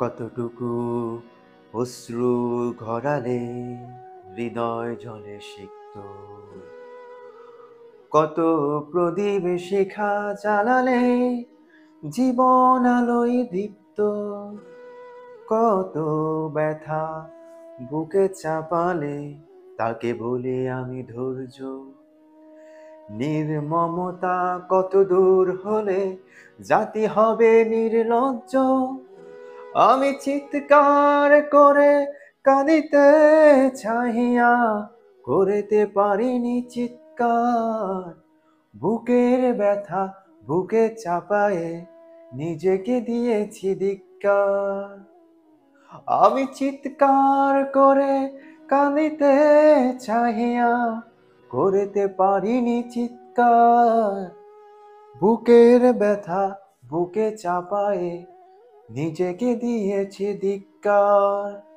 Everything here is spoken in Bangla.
কতটুকু অশ্রু গড়ালে হৃদয় জলে সিক্ত, কত প্রদীপ শিখা জ্বালালে জীবন আলোয় দীপ্ত, কত ব্যথা বুকে চাপালে তাকে বলি আমি ধৈর্য। নির্মমতা কত দূর হলে জাতি হবে নির্লজ্জ। আমি চিৎকার করে কাঁদিতে চাহিয়া করিতে পারিনি চিৎকার। বুকের ব্যথা বুকে চাপায়ে নিজেকে দিয়েছি ধিক্কার। আমি চিৎকার করে কাঁদিতে চাহিয়া করিতে পারিনি চিৎকার। বুকের ব্যথা বুকে চাপায়ে নিজেকে দিয়েছি ধিক্কার।